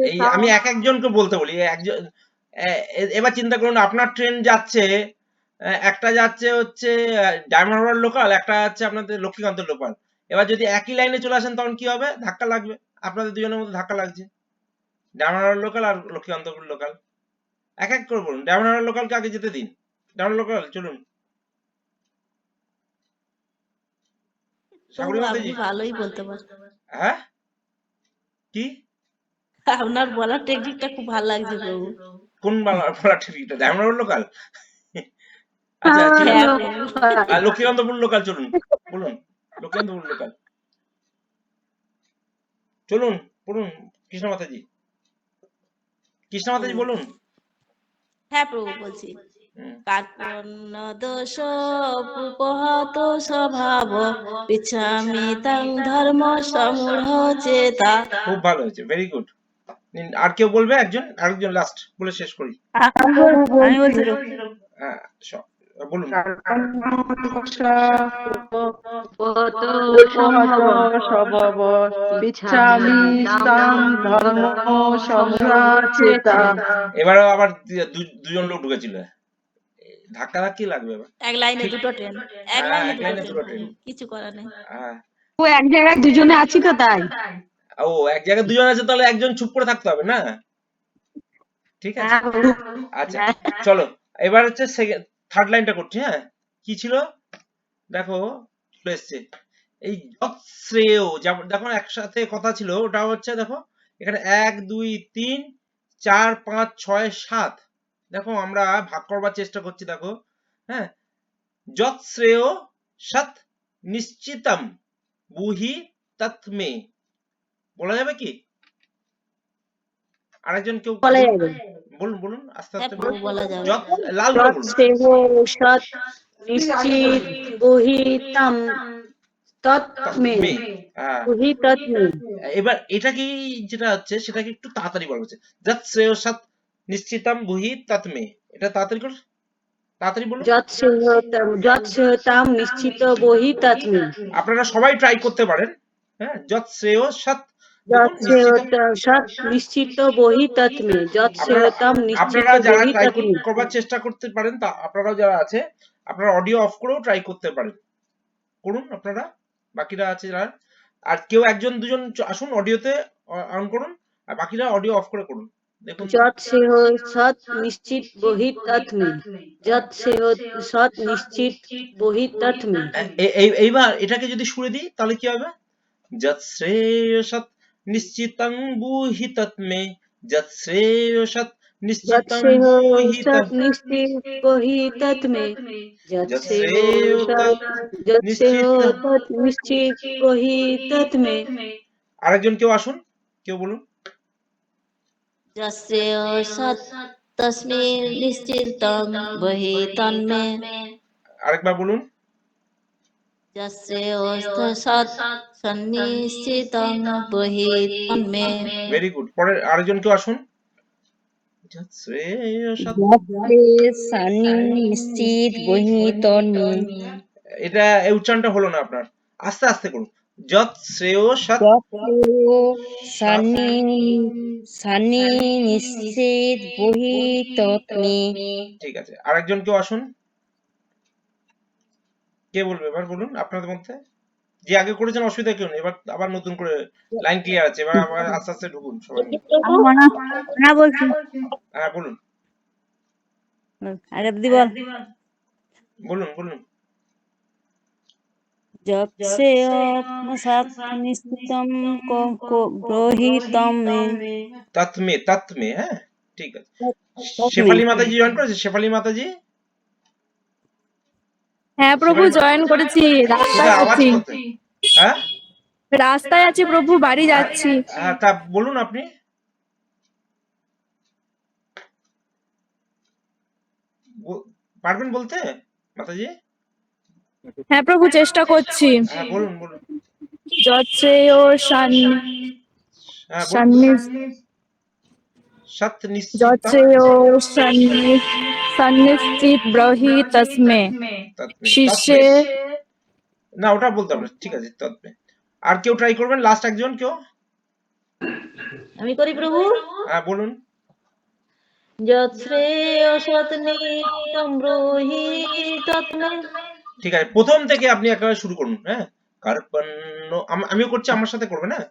এই আমি এক একজনকে বলতে বলি। একজন এবার চিন্তা করুন, আপনার ট্রেন যাচ্ছে, একটা যাচ্ছে হচ্ছে ডায়মন্ড হারবার লোকাল, একটা যাচ্ছে আপনাদের লক্ষ্মীকান্ত লোকাল। এবার যদি একই লাইনে চলে আসেন তখন কি হবে? ধাক্কা লাগবে, আপনাদের দুজনের মধ্যে ধাক্কা লাগছে। ডায়মন্ড হারবার লোকাল আর লক্ষ্মীকান্তপুর লোকাল, এক এক করে বলুন। ডায়মন্ড হারবার লোকালকে আগে যেতে দিন। ডায়মন্ড লোকাল চলুন। প্রভু সাগরী আপনি মাতাজি। ভালোই বলতে পারেন, হ্যাঁ, কি? আপনার বলার টেকনিকটা খুব ভালো লাগছে প্রভু। কোন বলা ঠিকটা? Diamond Harbour local? আচ্ছা ঠিক আছে। হ্যাঁ প্রভু। লক্ষ্মীকান্তপুর লোকাল চলুন, বলুন। লক্ষ্মীকান্তপুর লোকাল চলুন, বলুন। কৃষ্ণ মাতাজি, কৃষ্ণ মাতাজি বলুন। হ্যাঁ প্রভু বলছি। হুম। কার্পণ্য দোষ উপহত স্বভাব পিচ্ছামি তাং ধর্ম সমুরচেতা। খুব ভালো হয়েছে, ভেরি গুড। আর কেউ বলবে? একজন, আরেকজন লাস্ট বলে শেষ করি। আমি বলছি। হ্যাঁ, বলুন। উপহত স্বভাব ইচ্ছামি তাম ধর্ম সম্রাচেতা। এবারে আবার দুজন লোক ঢুকেছিল, ধাক্কা ধাক্কি লাগবে এবার। এক লাইনে দুটো ট্রেন, এক হ্যাঁ, লাইনে এক দুটো লাইনে ট্রেন, দুটো ট্রেন। কিছু করার নেই। হ্যাঁ। ও এক জায়গায় দুজনে আছি তো তাই। ও এক জায়গায় দুজন আছে, তাহলে একজন চুপ করে থাকতে হবে না? ঠিক আছে, হ্যাঁ প্রভু। আচ্ছা চলো এবার হচ্ছে থার্ড লাইনটা করছি। হ্যাঁ, কি ছিল দেখো, চলে এসছে এই যৎ শ্রেয়। দেখো একসাথে কথা ছিল, ওটা হচ্ছে দেখো এখানে 1 2 3 4 5 6 7। দেখো আমরা ভাগ করবার চেষ্টা করছি, দেখো। হ্যাঁ, যৎ শ্রেয় সৎ নিশ্চিতম বুহি তৎমে, বলা যাবে কি? আরেকজন কেউ বলা যাবে। বলুন বলুন আস্তে হ্যাঁ আস্তে প্রভু, বলুন। বলা যাবে। যৎ লাল করে বলুন। সৎ নিশ্চিত বহিতম তৎমে মে। হ্যাঁ, বহিতমে। এবার এটা কি যেটা হচ্ছে সেটাকে একটু তাড়াতাড়ি বলা হচ্ছে। যৎ শ্রেয় সৎ নিশ্চিতম বুহি তৎমে, এটা তাড়াতাড়ি করে, তাড়াতাড়ি বলুন। যৎ সেহতাম নিশ্চিত বহিতমে। আপনারা সবাই ট্রাই করতে পারেন। হ্যাঁ, যৎ শ্রেয় সৎ, যৎ দেখুন নিশ্চিতম। সৎ নিশ্চিত বহিতমে। যৎ আপনারা সেহতাম নিশ্চিত আপনারা যারা ট্রাই বহিতমে। করবার চেষ্টা করতে পারেন, তা আপনারাও যারা আছে, আপনারা অডিও অফ করেও ট্রাই করতে পারেন, করুন আপনারা, বাকিরা আছে যারা। আর কেউ একজন দুজন আসুন, অডিওতে অন করুন, আর বাকিরা অডিও অফ করে করুন, দেখুন। যৎ সেহ সৎ নিশ্চিত বহিতমে। যৎ সেহ সৎ নিশ্চিত বহিতমে। এইবার এটাকে যদি সুরে দিই তাহলে কি হবে? যৎ শ্রেয় সৎ নিশ্চিতং বুহিতৎমে, যৎ শ্রেয় সৎ যৎ নিশ্চিতং সেহ বুহিত, সৎ নিশ্চিত বহিতমে। যৎ যৎ সেহ শ্রেয় তৎ নিশ্চিত। তৎ নিশ্চিত বহিতমে। আরেকজন কেউ আসুন, কেউ বলুন। যস্যেয় সৎ তস্মিন নিশ্চিতং বহিতন্মে। আরেকবার বলুন। যস্যেয় সৎ সন্নিশ্চিতং বহিতন্মে। Very good. পরে আরেকজন কেউ আসুন। যৎ শ্রেয় সৎ, নিশ্চিত বহিতন্মে। এটা এই উচ্চারণটা হলো না আপনার, আস্তে আস্তে করুন। যৎ শ্রেয় সৎ সৎ, নিশ্চিত বহিতন্মে। ঠিক আছে। আরেকজন কেউ আসুন, কে বলবে এবার? বলুন আপনাদের মধ্যে, যে আগে করেছেন অসুবিধা কেউ নেই, এবার আবার নতুন করে লাইন ক্লিয়ার আছে, এবার আবার আস্তে আস্তে ঢুকুন সবাই মিলে। না বলছি। হ্যাঁ বলুন আগে দিদি বল। বলুন বলুন। যৎ সেয় সৎ নিশ্চিতম বহিতমে। তৎমে, তৎমে। হ্যাঁ, ঠিক আছে। শেফালি মাতাজি জয়েন করেছে? শেফালি মাতাজি হ্যাঁ প্রভু, জয়েন করেছি, রাস্তায় কোথায় আওয়াজ আছি। কোথায়? হ্যাঁ রাস্তায় আছি প্রভু, বাড়ি যাচ্ছি। হ্যাঁ, তা বলুন আপনি। পারবেন বলতে মাতাজি? হ্যাঁ প্রভু, চেষ্টা করছি। হ্যাঁ বলুন বলুন। যৎসেয় হ্যাঁ বলুন। সৎ নিশ্চিত, যৎসেয় সন্নিশ্চিত বহিতস্মে। শিষ্যে। না ওটা বলতে হবে না, ঠিক আছে তৎমে। আর কেউ ট্রাই করবেন? লাস্ট একজন কেউ? আমি করি প্রভু। হ্যাঁ বলুন। যৎ শ্রেয় সৎ নিশ্চিতং বহিতন্মে। ঠিক আছে, প্রথম থেকে আপনি একেবারে শুরু করুন। হ্যাঁ, কার্পণ্য, আমিও করছি, আমার সাথে করবেন। হ্যাঁ,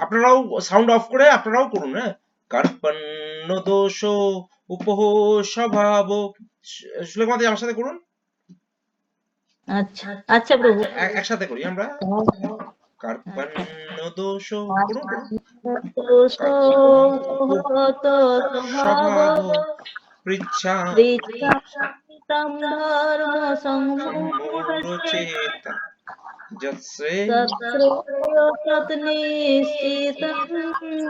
আপনারাও সাউন্ড অফ করে আপনারাও করুন। হ্যাঁ, কার্পণ্য দোষ উপহ স্বভাব, সুলেখা মাতাজি আমার সাথে করুন। আচ্ছা আচ্ছা প্রভু। একসাথে করি আমরা। কার্পণ্য দোষ, করুন করুন। দোষ উপহত স্বভাব স্বভাব পৃচ্ছা পৃচ্ছামিতং ধর্ম সংমূঢ়চেতা। চেতা, যৎসে তত্রেয় সৎ নিশ্চিতং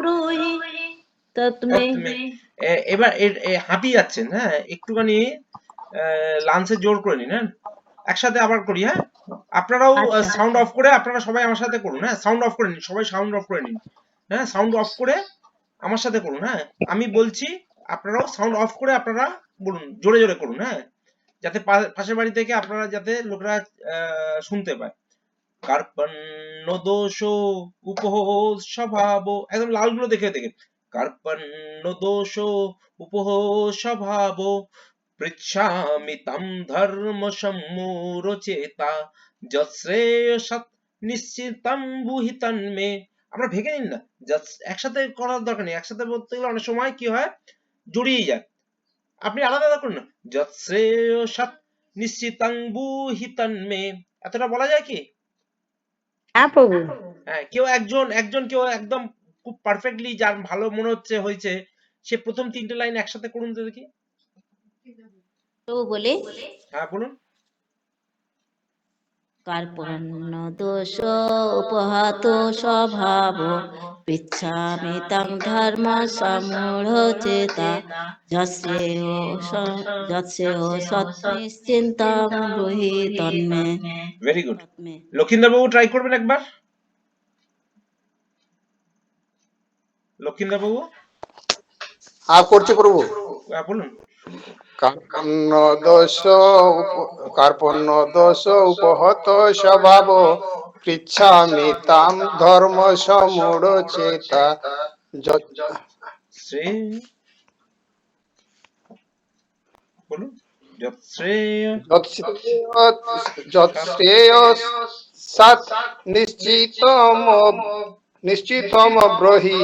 ব্রূহি তৎমে। তৎমে। এবার হাঁপিয়ে যাচ্ছেন। হ্যাঁ, একটুখানি লাঞ্চে জোর করে নিন। হ্যাঁ, একসাথে আবার করি। হ্যাঁ, আপনারাও আচ্ছা। সাউন্ড অফ করে আপনারা সবাই আমার সাথে করুন। হ্যাঁ, সাউন্ড অফ করে নিন, সবাই সাউন্ড অফ করে নিন। হ্যাঁ, সাউন্ড অফ করে আমার সাথে করুন। হ্যাঁ, আমি বলছি, আপনারাও সাউন্ড অফ করে আপনারা বলুন, জোরে জোরে করুন। হ্যাঁ, যাতে পাশের বাড়ি থেকে আপনারা যাতে লোকরা শুনতে পায়। কার্পণ্য দোষ উপহ স্বভাব, একদম লালগুলো দেখে দেখে, কার্পণ্য দোষ উপহ স্বভাব পৃচ্ছামি তম ধর্ম সম্মূঢ়চেতা যশ্রেয় সৎ নিশ্চিতম বুহি তন্মে। আমরা ভেঙে নিন না, একসাথে করার দরকার নেই, একসাথে বলতে গেলে অনেক সময় কি হয় জড়িয়ে যায়। আপনি আলাদা আলাদা করুন না, যশ্রেয় সৎ নিশ্চিতং বুহি তন্মে, এতটা বলা যায় কি? হ্যাঁ প্রভু। হ্যাঁ, কেউ একজন কেউ একদম খুব পারফেক্টলি যার ভালো মনে হচ্ছে হয়েছে, সে প্রথম 3টে লাইন একসাথে করুন তো দেখি। প্রভু বলে, হ্যাঁ বলুন। কার্পণ্য দোষ উপহত স্বভাব পৃচ্ছামি তং ধর্ম সম্মূঢ়চেতা যৎসেয় সৎনিশ্চিন্তাং ব্রূহি তন্মে। Very good. লক্ষিন্দর বাবু ট্রাই করবেন একবার। লক্ষিন্দর বাবু। হ্যাঁ করছি প্রভু। বলুন। কার্পণ্য দোষ উপহত স্বভাব পৃচ্ছামি তাম ধর্ম সমূঢ়চেতা বলুন। যৎশ্রেয় সৎ নিশ্চিতম ব্রহি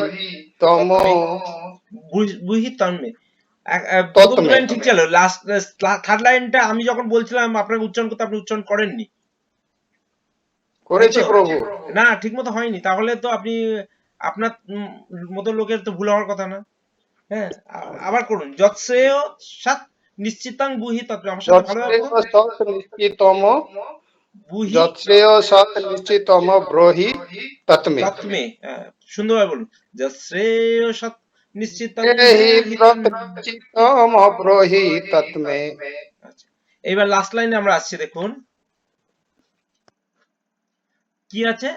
তম বুহি তন্মে। প্রথম লাইন ঠিক ছিল, লাস্ট থার্ড লাইনটা আমি যখন বলছিলাম আপনাকে উচ্চারণ করতে, আপনি উচ্চারণ করেননি। করেছি প্রভু। না, ঠিক মতো হয়নি, তাহলে তো আপনি আপনার মতো লোকের তো ভুল হওয়ার কথা না। হ্যাঁ, আবার করুন। যৎসেয় সৎ নিশ্চিতং বুহি তন্মে। আমার সাথে ভালো নিশ্চিতম ব্রহি তন্মে। সুন্দরভাবে বলুন। যৎশ্রেয় সৎ নিশ্চিতং ব্রহি তন্মে। এইবার লাস্ট লাইনে আমরা আসছি, দেখুন কি আছে।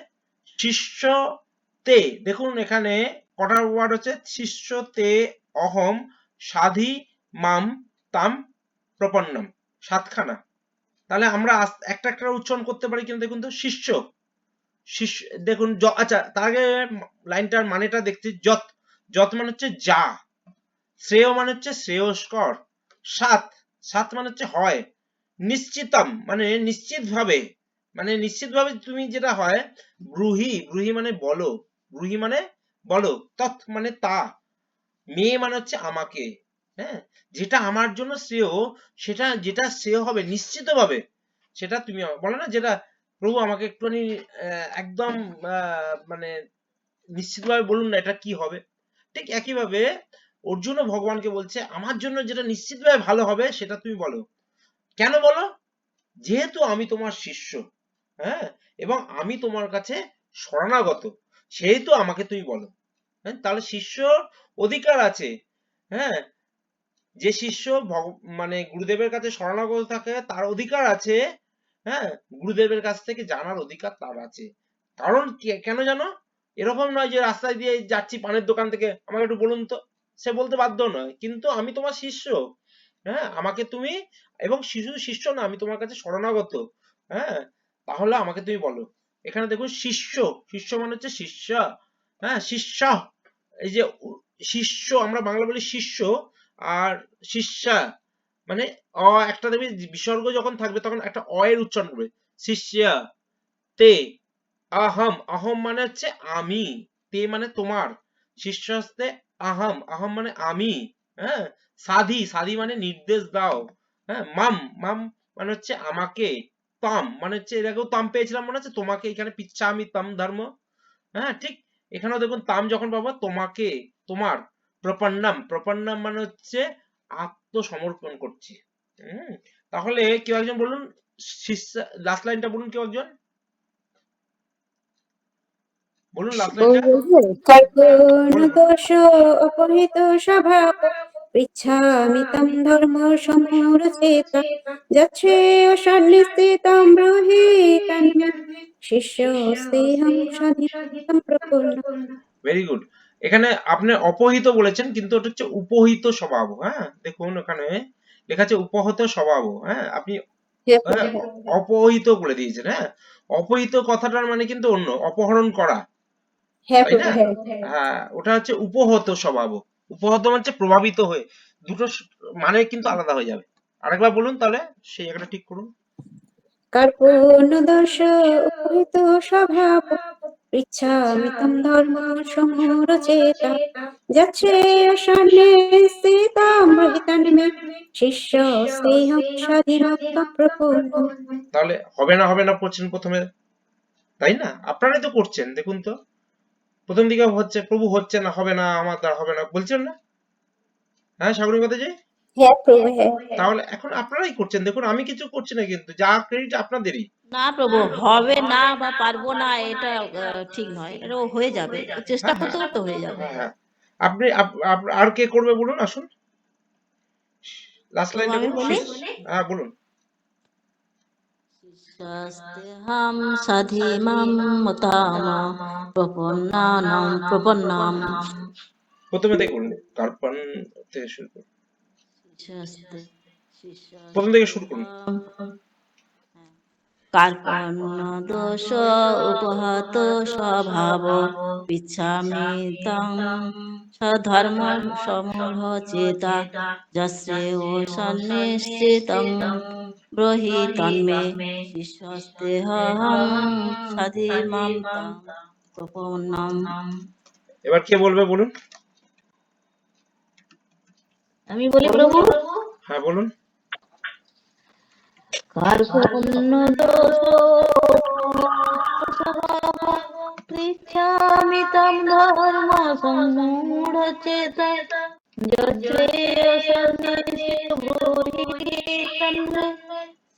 শিষ্য তে, দেখুন এখানে কটা ওয়ার্ড হচ্ছে, শিষ্য তে অহম সাধি মাম তাম প্রপন্নম, 7খানা। তাহলে আমরা একটা একটা উচ্চারণ করতে পারি কিনা দেখুন তো। শিষ্য, দেখুন আচ্ছা, তার আগে লাইনটার মানেটা দেখতে। যত মানে হচ্ছে যা, শ্রেয় মানে হচ্ছে শ্রেয়স্কর, সাত মানে হচ্ছে হয়, নিশ্চিতম মানে নিশ্চিতভাবে, মানে নিশ্চিতভাবে তুমি যেটা হয়। ব্রুহি মানে বলো, ব্রুহি মানে বলো, তৎ মানে তা, মেয়ে মানে হচ্ছে আমাকে। হ্যাঁ, যেটা আমার জন্য শ্রেয়, সেটা যেটা শ্রেয় হবে নিশ্চিতভাবে, সেটা তুমি বলো না, যেটা প্রভু আমাকে একটুখানি একদম মানে নিশ্চিতভাবে বলুন না এটা কি হবে। ঠিক একইভাবে অর্জুনও ভগবানকে বলছে, আমার জন্য যেটা নিশ্চিতভাবে ভালো হবে সেটা তুমি বলো। কেন বলো? যেহেতু আমি তোমার শিষ্য, হ্যাঁ, এবং আমি তোমার কাছে শরণাগত, সেহেতু আমাকে তুমি বলো। হ্যাঁ, তাহলে শিষ্য অধিকার আছে। হ্যাঁ, যে শিষ্য মানে গুরুদেবের কাছে শরণাগত থাকে তার অধিকার আছে। হ্যাঁ, গুরুদেবের কাছ থেকে জানার অধিকার তার আছে। কারণ কেন জানো? এরকম নয় যে রাস্তায় দিয়ে যাচ্ছি পানের দোকান থেকে, আমাকে একটু বলুন তো, সে বলতে বাধ্য নয়, কিন্তু আমি তোমার শিষ্য। হ্যাঁ, আমাকে তুমি, এবং শিষ্য না, আমি তোমার কাছে শরণাগত। হ্যাঁ, তাহলে আমাকে তুমি বলো। এখানে দেখুন শিষ্য মানে হচ্ছে শিষ্য। হ্যাঁ, শিষ্য, এই যে শিষ্য আমরা বাংলা বলি শিষ্য, আর শিষ্যা মানে একটা দেবে বিসর্গ যখন থাকবে তখন একটা এর উচ্চারণ করবে। শিষ্যা তে আহম মানে হচ্ছে আমি, তে মানে তোমার, শিষ্যস্তে আহম মানে আমি। হ্যাঁ, সাধি মানে নির্দেশ দাও। হ্যাঁ, মাম মানে হচ্ছে আমাকে। তাম মানে হচ্ছে, এর আগেও তাম পেয়েছিলাম মনে হচ্ছে, তোমাকে, এখানে পিচ্ছামি তাম ধর্ম। হ্যাঁ, ঠিক এখানেও দেখুন তাম যখন পাবো, তোমাকে, তোমার। প্রপন্নাম মানে হচ্ছে আত্মসমর্পণ করছি। তাহলে কেউ একজন বলুন, লাস্ট লাইনটা বলুন, কেউ একজন বলুন লাস্ট লাইনটা। কার্পণ্য দোষ অপহৃত স্বভাব পৃচ্ছামি তম ধর্ম সমূঢ়চেতা যচ্ছেয় সন্নিশ্চিতং ব্রূহি তন্মে শিষ্যস্তেহং স্বাধীনং প্রপন্নম। Very good. এখানে আপনি অপহিত বলেছেন, কিন্তু ওটা হচ্ছে উপহিত স্বভাব। হ্যাঁ, দেখুন ওখানে লেখা আছে উপহত স্বভাব। হ্যাঁ, আপনি হ্যাঁ হ্যাঁ, প্রভু অপহৃত বলে দিয়েছেন। হ্যাঁ, অপহৃত কথাটার মানে কিন্তু অন্য, অপহরণ করা, হ্যাঁ তাই প্রভু না? হ্যাঁ হ্যাঁ, ওটা হচ্ছে উপহত স্বভাব। উপহত মানে হচ্ছে প্রভাবিত হয়ে, দুটো মানে কিন্তু আলাদা হয়ে যাবে। আরেকবার বলুন তাহলে, সেই জায়গাটা ঠিক করুন। কার্পণ্য দোষ উপহিত স্বভাব পৃচ্ছামিতং ধর্ম সমুরচেতা যচ্ছেয়সান্নে স্থিতাম বহিতান্মে শিষ্য স্নেহম স্বাধীনত্ব প্রপন্নম। তাহলে হবে না করছেন প্রথমে, তাই না? আপনারাই তো করছেন, দেখুন তো প্রথম দিকে হচ্ছে, প্রভু হচ্ছে না, হবে না, আমার দ্বারা হবে না বলছেন না? হ্যাঁ সাগরিক মাতাজি, হ্যাঁ প্রভু হ্যাঁ তাহলে এখন আপনারাই করছেন, দেখুন আমি কিছু করছি না, কিন্তু যা ক্রেডিট আপনাদেরই। না প্রভু, হবে না বা পারবো না এটা ঠিক নয়, এটা হয়ে যাবে, চেষ্টা হ্যাঁ হ্যাঁ করতে করতে হয়ে যাবে। হ্যাঁ হ্যাঁ, আপনি আর কে করবে বলুন, আসুন লাস্ট প্রভু লাইনটা আমি বলুন। বলি, হ্যাঁ বলুন। শিষ্যাস্তেহাম সাধিমাম মতাম প্রপন্নাম প্রথমে থেকে বলুন, কার্পণ থেকে শুরু করুন, শিষ্যাস্তে প্রথম থেকে শুরু করুন। শিষ্যাস্তেহাম কার্পণ্য দোষ উপহত স্বভাব পিচ্ছামি তং স্বধর্ম সমূঢ় চেতা যশ্রেয় সন্নিশ্চিতং ব্রহি তন্মে শিষ্যস্তেহং সাধিমাম তাম প্রপন্নম। এবার কে বলবে বলুন? আমি বলি প্রভু, হ্যাঁ বলুন। কার্পণ্য দোষ পৃচ্ছামি তম ধর্ম সম্মূঢ়চেতা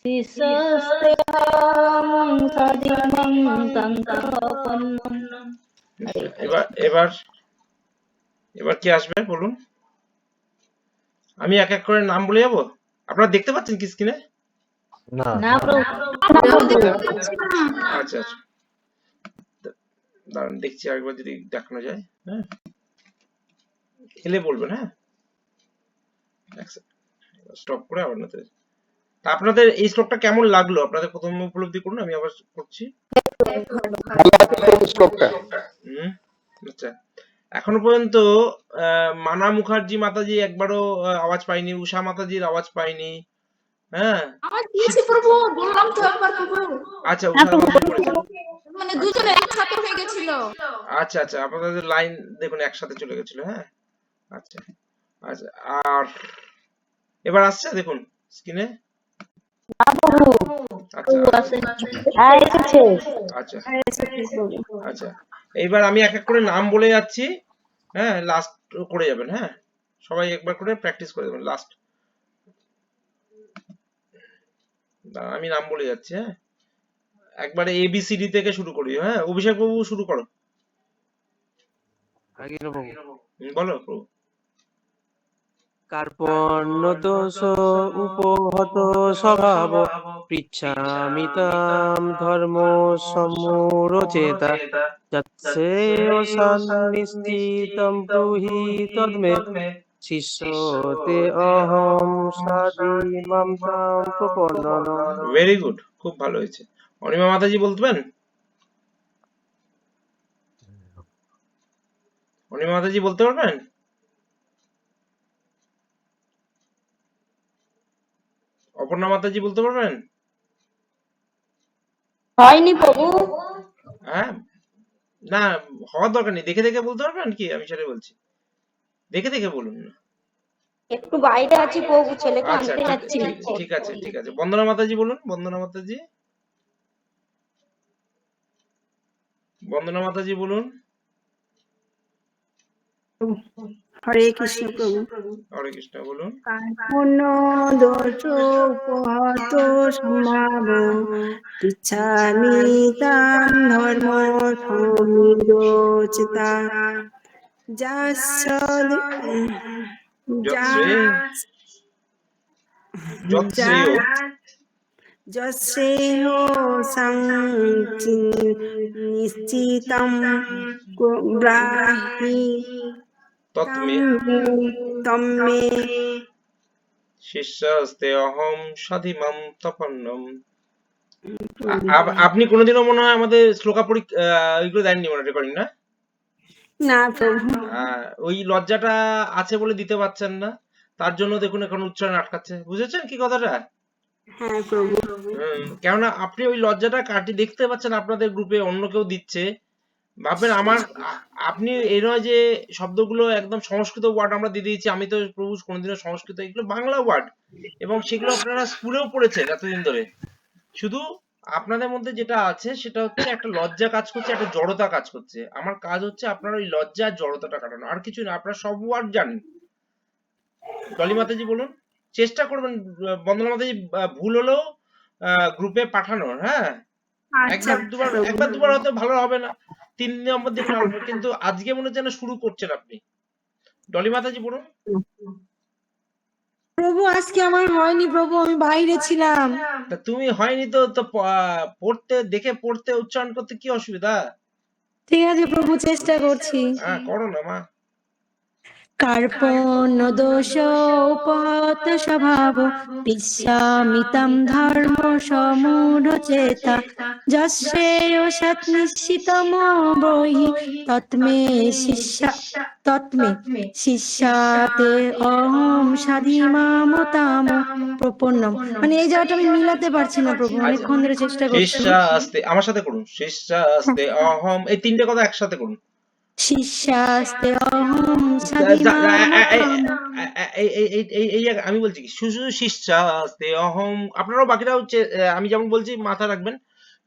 শিষ্যস্তেহং সাধিমাং তং প্রপন্নম। এবার এবার এবার কি আসবে বলুন? আমি এক এক করে নাম বলে যাবো, আপনারা দেখতে পাচ্ছেন কি স্ক্রিনে? না প্রভু, আচ্ছা আচ্ছা, দাঁড়ান দেখছি আরেকবার যদি দেখানো যায়। হ্যাঁ, খেলে বলবেন। হ্যাঁ, স্টপ করে আবার নতুন। তা আপনাদের এই শ্লোকটা কেমন লাগলো? আপনাদের প্রথমে উপলব্ধি করুন, আমি আবার করছি। শ্লোকটা হুম, আচ্ছা। এখনো পর্যন্ত মানা মুখার্জি মাতাজি একবারও আওয়াজ পাইনি, উষা মাতাজির আওয়াজ পাইনি। হ্যাঁ, আমার দিয়েছি প্রভু, বললাম তো একবার প্রভু, আচ্ছা উষা মাতাজি বলেছেন। মানে দুজনে একসাথে হয়ে গেছিল। আচ্ছা আচ্ছা, আপনাদের লাইন দেখুন একসাথে চলে গেছিল। হ্যাঁ, আচ্ছা আচ্ছা। আর এবার আসছে দেখুন স্ক্রিনে। আচ্ছা আচ্ছা আচ্ছা, এইবার আমি এক এক করে নাম বলে যাচ্ছি। হ্যাঁ, লাস্ট করে যাবেন। হ্যাঁ, সবাই একবার করে প্র্যাকটিস করে যাবেন লাস্ট। আমি নাম বলে যাচ্ছি। হ্যাঁ, একবারে ABCD থেকে শুরু করি। হ্যাঁ, অভিষেক বাবু শুরু করো। বলো প্রভু। কার্পণ্য দোষ উপহত স্বভাব পৃচ্ছামি তাম ধর্ম সমুরচেতা যচ্ছেয় সন্নিশ্চিতম ব্রূহি তন্মে শিষ্য তে অহং সাধিমাম তাম প্রপন্নম। ভেরি গুড, খুব ভালো হয়েছে। অনিমা মাতাজি বলতেন? অনিমা মাতাজি বলতে পারবেন? অপর্ণা মাতাজি বলতে পারবেন? হয়নি প্রভু। হ্যাঁ, না হওয়ার দরকার নেই, দেখে দেখে বলতে পারবেন কি? আমি সেটাই বলছি, দেখে দেখে বলুন না। একটু বাইরে আছি প্রভু, ছেলেকে আচ্ছা আনতে ঠিক যাচ্ছি। ঠিক ঠিক আছে ঠিক আছে। বন্দনা মাতাজি বলুন, বন্দনা মাতাজি। বন্দনা মাতাজি বলুন। হরে কৃষ্ণ প্রভু। হরে কৃষ্ণ বলুন। কার্পণ্য দোষ উপহত সম্ভাব পৃচ্ছামি তাম ধর্ম সমুরচেতা যৎশ্রেয় যশ্রেয় নিশ্চিতম ব্রাহি তৎমে তম্মে শিষ্যাস্তে অহম সাধিমাম তপন্নম। আপনি কোনোদিনও মনে হয় আমাদের শ্লোকা পরীক্ষা ওইগুলো দেননি মনে রেকর্ডিং, না? না প্রভু। ওই লজ্জাটা আছে বলে দিতে পারছেন না, তার জন্য দেখুন এখন উচ্চারণ আটকাচ্ছে। বুঝেছেন কি কথাটা? হ্যাঁ প্রভু। কেননা আপনি ওই লজ্জাটা দেখতে পাচ্ছেন আপনাদের গ্রুপে অন্য কেউ দিচ্ছে, ভাববেন আমার আপনি এই নয় যে শব্দগুলো একদম সংস্কৃত ওয়ার্ড আমরা দিয়ে দিয়েছি। আমি তো প্রভু কোনোদিনও সংস্কৃত, এগুলো বাংলা ওয়ার্ড, এবং সেগুলো আপনারা স্কুলেও পড়েছেন এতদিন ধরে। শুধু আপনাদের মধ্যে যেটা আছে সেটা হচ্ছে একটা লজ্জা কাজ করছে, একটা জড়তা কাজ করছে। আমার কাজ হচ্ছে আপনার ওই লজ্জা আর জড়তাটা কাটানো, আর কিছু না। আপনারা সব ওয়ার্ড জানেন। ডলি মাতাজি বলুন, চেষ্টা করবেন বন্দনা মাতাজি ভুল হলেও গ্রুপে পাঠানোর। হ্যাঁ, একবার দুবার হয়তো ভালো হবে না, 3 নম্বর দিন ভালো হবে, কিন্তু আজকে মনে হচ্ছে না শুরু করছেন আপনি। ডলি মাতাজি বলুন। প্রভু আজকে আমার হয়নি প্রভু, আমি বাইরে ছিলাম। তা তুমি হয়নি তো পড়তে দেখে পড়তে উচ্চারণ করতে কি অসুবিধা? ঠিক আছে প্রভু, চেষ্টা করছি। হ্যাঁ, করো না মা। কার্পণ্য দোষ উপহত স্বভাব বিশ্বামিতম ধর্ম সমূঢ়চেতা যস্যেয় সৎ নিশ্চিতম বহি তৎমে শিষ্যাতে অহম সাধিমামতাম প্রপন্নম। মানে এই জায়গাটা আমি মিলাতে পারছি না প্রভু, অনেকক্ষণ ধরে চেষ্টা করছি। শিষ্যাস্তে আমার সাথে করুন, শিষ্যাস্তে অহম, এই তিনটে কথা একসাথে করুন। শিষ্যাস্তে অহম সাধিমামতাম। এই আমি বলছি কি, শুধু শিষ্যাস্তে অহম, আপনারাও বাকিরাও আমি যেমন বলছি মাথা রাখবেন।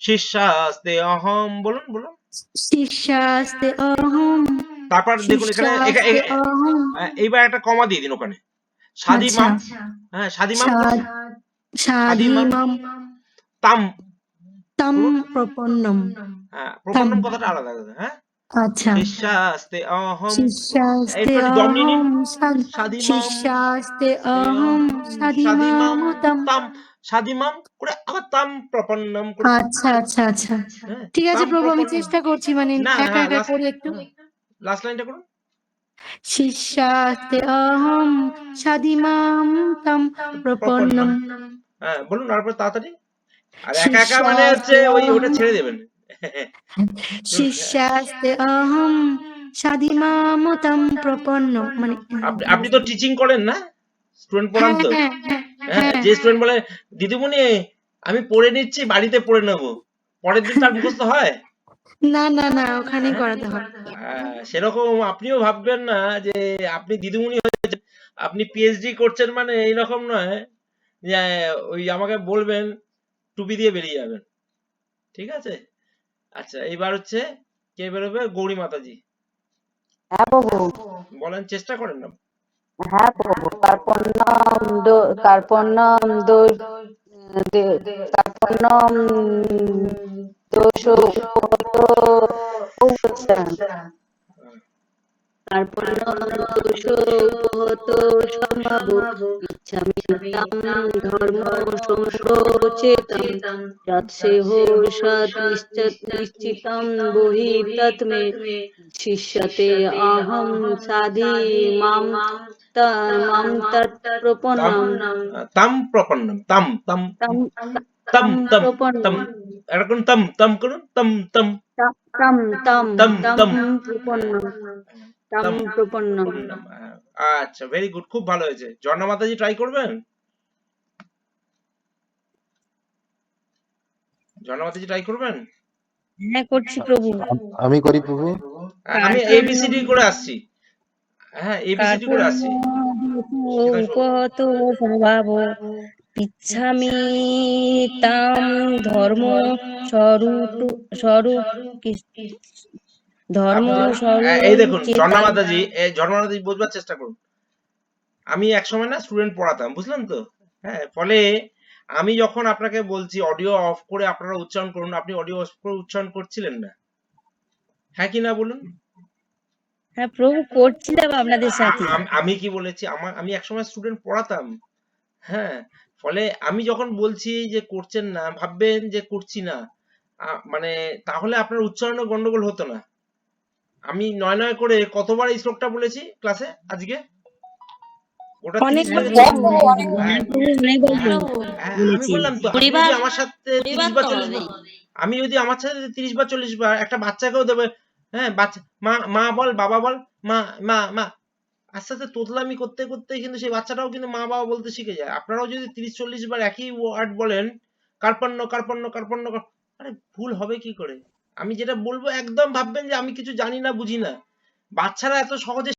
শিষ্যাস্তে অহম বলুন বলুন। শিষ্যাস্তে অহম। তারপর দেখুন এখানে এইবার একটা কমা দিয়ে দিন ওখানে। সাধিমাম, হ্যাঁ সাধিমাম তাম তাম প্রপন্নম। হ্যাঁ, প্রপন্নম কথাটা আলাদা। হ্যাঁ, আচ্ছা। শিষ্যাস্তে অহম, শিষ্যাস্তে অহম শিষ্যাস্তে অহম সাধিমামতাম। সাধিমাম করে আবার তাম প্রপন্নম করে। আচ্ছা আচ্ছা আচ্ছা, ঠিক আছে প্রভু, আমি চেষ্টা করছি। মানে একা একা করি একটু। লাস্ট লাইনটা করুন। শিষ্যাস্তে অহম সাধিমামতাম প্রপন্নম। হ্যাঁ বলুন আরেকবার তাড়াতাড়ি। আর একা একা মানে হচ্ছে ওটা ছেড়ে দেবেন। শিষ্যাস্তে অহম সাধিমামতাম প্রপন্নম। মানে আপনি তো টিচিং করেন না, স্টুডেন্ট পড়ান তো? হ্যাঁ, যে স্টুডেন্ট বলে দিদিমণি আমি পড়ে নিচ্ছি, বাড়িতে পড়ে নেব, পরের দিন তার মুখস্থ হয় না না না, ওখানেই করাতে হয়। সেরকম আপনিও ভাববেন না যে আপনি দিদিমণি হয়েছেন, আপনি পিএইচডি করছেন মানে এইরকম নয় যে ওই আমাকে বলবেন টুপি দিয়ে বেরিয়ে যাবেন। ঠিক আছে? আচ্ছা, এইবার হচ্ছে কে বেরোবে? গৌরী মাতাজি। হ্যাঁ প্রভু। বলেন, চেষ্টা করেন না। হ্যাঁ প্রভু। কার্পণ্যম দোষ উপহত সম্ভাব ইচ্ছামিতাম ধর্ম সম্প্রচেতম যৎসেহ সৎ নিশ্চিতম বহি তৎমে শিষ্যতে অহম সাধি মাম তৎ প্রপন্নম। তাম প্রপন্নম, তাম তাম তাম তাম তাম, এরকম তাম তাম করুন, তাম তাম তাম তাম তাম তাম প্রপন্নম। তাম প্রপন্নম। আচ্ছা, ভেরি গুড, খুব ভালো হয়েছে। ঝর্ণা মাতাজি ট্রাই করবেন? ঝর্ণা মাতাজি ট্রাই করবেন? হ্যাঁ করছি প্রভু। আমি করি প্রভু। আমি এবিসিডি করে আসছি। হ্যাঁ, এবিসিডি করে আসছি। উপহত স্বভাব ইচ্ছামি তাম ধর্ম স্বরূপ এই দেখুন ঝর্ণা মাতাজি, ঝর্ণা মাতাজি বুঝবার চেষ্টা করুন। আমি একসময় না স্টুডেন্ট পড়াতাম, বুঝলেন তো? হ্যাঁ, ফলে আমি যখন আপনাকে বলছি অডিও অফ করে আপনারা উচ্চারণ করুন, আপনি অডিও অফ করে উচ্চারণ করছিলেন না। হ্যাঁ কি না বলুন? হ্যাঁ প্রভু, করছিলাম আপনাদের সাথে। আমি কি বলেছি? আমি একসময় স্টুডেন্ট পড়াতাম। হ্যাঁ, ফলে আমি যখন বলছি যে করছেন না, ভাববেন যে করছি না, মানে তাহলে আপনার উচ্চারণে গন্ডগোল হতো না। আমি নয় নয় করে কতবার এই শ্লোকটা বলেছি ক্লাসে আজকে? ওটা অনেক 30 থেকে বলেছি চল্লিশ। প্রভু, অনেক হ্যাঁ, প্রভু হ্যাঁ, আমি বললাম তো, আমি 20 যদি বার আমার সাথে 20 30 বার বা তো 40 বার, হবেই। আমি যদি আমার সাথে 30 বা 40 বার একটা বাচ্চাকেও দেবে, হ্যাঁ, বাচ্চা মা মা বল, বাবা বল, মা মা মা, আস্তে আস্তে তোতলামি করতে করতে কিন্তু সেই বাচ্চাটাও কিন্তু মা বাবা বলতে শিখে যায়। আপনারাও যদি 30-40 বার একই ওয়ার্ড বলেন, কার্পণ্য কার্পণ্য কার্পণ্য, আরে ভুল হবে কি করে? আমি যেটা বলবো একদম ভাববেন যে আমি কিছু জানি না, বুঝি না। বাচ্চারা এত সহজে